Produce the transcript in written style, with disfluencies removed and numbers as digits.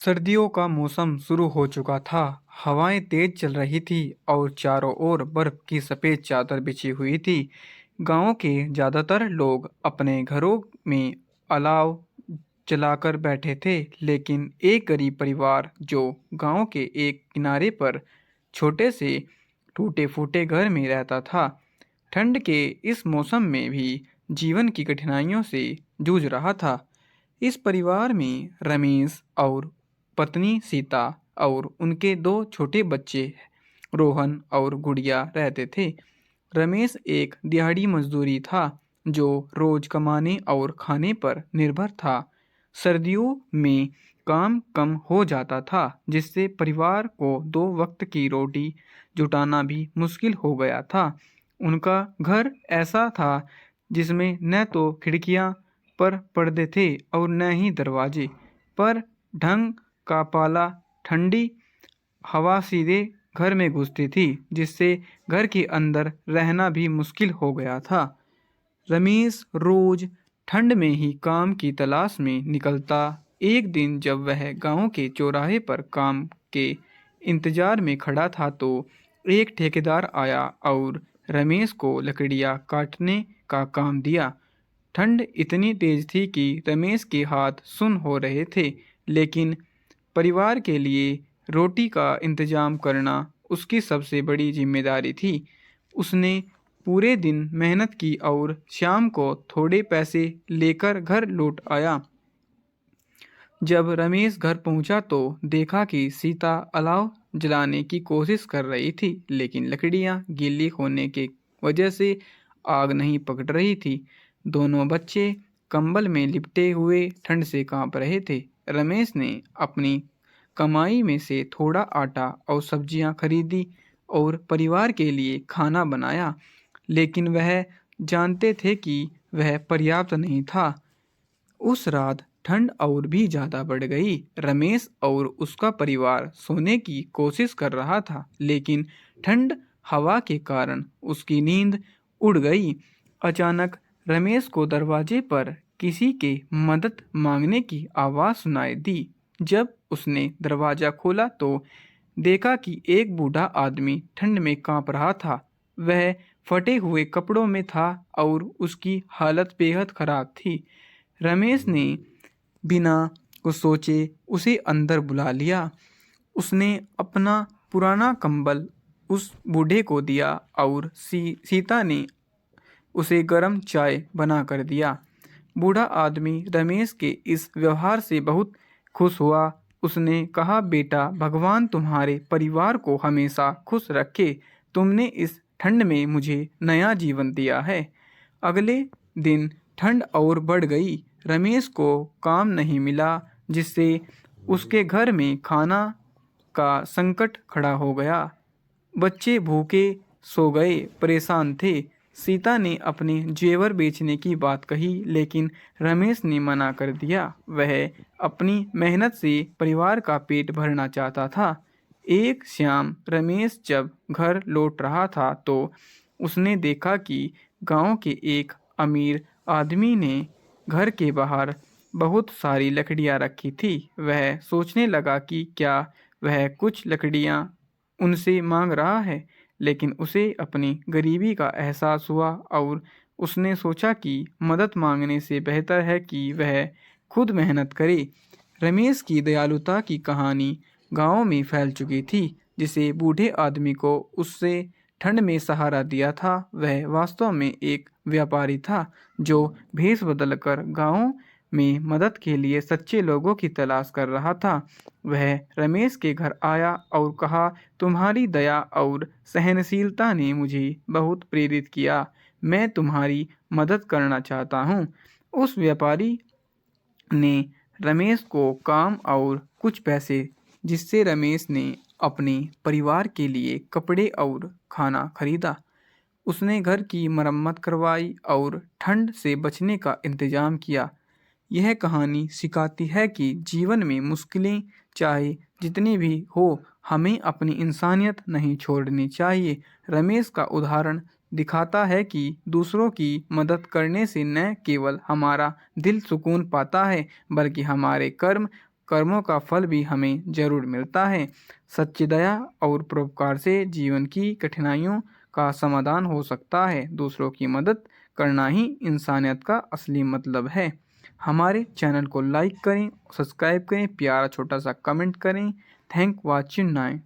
सर्दियों का मौसम शुरू हो चुका था। हवाएं तेज चल रही थी और चारों ओर बर्फ की सफ़ेद चादर बिछी हुई थी। गांव के ज़्यादातर लोग अपने घरों में अलाव जलाकर बैठे थे, लेकिन एक गरीब परिवार जो गांव के एक किनारे पर छोटे से टूटे फूटे घर में रहता था, ठंड के इस मौसम में भी जीवन की कठिनाइयों से जूझ रहा था। इस परिवार में रमेश और पत्नी सीता और उनके दो छोटे बच्चे रोहन और गुड़िया रहते थे। रमेश एक दिहाड़ी मजदूरी था जो रोज कमाने और खाने पर निर्भर था। सर्दियों में काम कम हो जाता था, जिससे परिवार को दो वक्त की रोटी जुटाना भी मुश्किल हो गया था। उनका घर ऐसा था जिसमें न तो खिड़कियां पर पर्दे थे और न ही दरवाजे पर ढंग का पाला। ठंडी हवा सीधे घर में घुसती थी, जिससे घर के अंदर रहना भी मुश्किल हो गया था। रमेश रोज ठंड में ही काम की तलाश में निकलता। एक दिन जब वह गांव के चौराहे पर काम के इंतजार में खड़ा था, तो एक ठेकेदार आया और रमेश को लकड़ियां काटने का काम दिया। ठंड इतनी तेज थी कि रमेश के हाथ सुन्न हो रहे थे, लेकिन परिवार के लिए रोटी का इंतजाम करना उसकी सबसे बड़ी जिम्मेदारी थी। उसने पूरे दिन मेहनत की और शाम को थोड़े पैसे लेकर घर लौट आया। जब रमेश घर पहुंचा तो देखा कि सीता अलाव जलाने की कोशिश कर रही थी, लेकिन लकड़ियां गीली होने के वजह से आग नहीं पकड़ रही थी। दोनों बच्चे कंबल में लिपटे हुए ठंड से कांप रहे थे। रमेश ने अपनी कमाई में से थोड़ा आटा और सब्जियां खरीदी और परिवार के लिए खाना बनाया, लेकिन वह जानते थे कि वह पर्याप्त नहीं था। उस रात ठंड और भी ज्यादा बढ़ गई। रमेश और उसका परिवार सोने की कोशिश कर रहा था, लेकिन ठंड हवा के कारण उसकी नींद उड़ गई। अचानक रमेश को दरवाजे पर किसी के मदद मांगने की आवाज़ सुनाई दी। जब उसने दरवाज़ा खोला तो देखा कि एक बूढ़ा आदमी ठंड में कांप रहा था। वह फटे हुए कपड़ों में था और उसकी हालत बेहद खराब थी। रमेश ने बिना कुछ सोचे उसे अंदर बुला लिया। उसने अपना पुराना कंबल उस बूढ़े को दिया और सीता ने उसे गर्म चाय बना कर दिया। बूढ़ा आदमी रमेश के इस व्यवहार से बहुत खुश हुआ। उसने कहा, बेटा, भगवान तुम्हारे परिवार को हमेशा खुश रखे। तुमने इस ठंड में मुझे नया जीवन दिया है। अगले दिन ठंड और बढ़ गई। रमेश को काम नहीं मिला, जिससे उसके घर में खाना का संकट खड़ा हो गया। बच्चे भूखे सो गए, परेशान थे। सीता ने अपने जेवर बेचने की बात कही, लेकिन रमेश ने मना कर दिया। वह अपनी मेहनत से परिवार का पेट भरना चाहता था। एक शाम रमेश जब घर लौट रहा था तो उसने देखा कि गांव के एक अमीर आदमी ने घर के बाहर बहुत सारी लकड़ियां रखी थी। वह सोचने लगा कि क्या वह कुछ लकड़ियां उनसे मांग रहा है, लेकिन उसे अपनी गरीबी का एहसास हुआ और उसने सोचा कि मदद मांगने से बेहतर है कि वह खुद मेहनत करे। रमेश की दयालुता की कहानी गांव में फैल चुकी थी। जिसे बूढ़े आदमी को उससे ठंड में सहारा दिया था, वह वास्तव में एक व्यापारी था जो भेष बदलकर गांव में मदद के लिए सच्चे लोगों की तलाश कर रहा था। वह रमेश के घर आया और कहा, तुम्हारी दया और सहनशीलता ने मुझे बहुत प्रेरित किया। मैं तुम्हारी मदद करना चाहता हूँ। उस व्यापारी ने रमेश को काम और कुछ पैसे, जिससे रमेश ने अपने परिवार के लिए कपड़े और खाना खरीदा। उसने घर की मरम्मत करवाई और ठंड से बचने का इंतजाम किया। यह कहानी सिखाती है कि जीवन में मुश्किलें चाहे जितनी भी हो, हमें अपनी इंसानियत नहीं छोड़नी चाहिए। रमेश का उदाहरण दिखाता है कि दूसरों की मदद करने से न केवल हमारा दिल सुकून पाता है, बल्कि हमारे कर्म कर्मों का फल भी हमें जरूर मिलता है। सच्ची दया और परोपकार से जीवन की कठिनाइयों का समाधान हो सकता है। दूसरों की मदद करना ही इंसानियत का असली मतलब है। हमारे चैनल को लाइक करें, सब्सक्राइब करें, प्यारा छोटा सा कमेंट करें। Thank watching nine.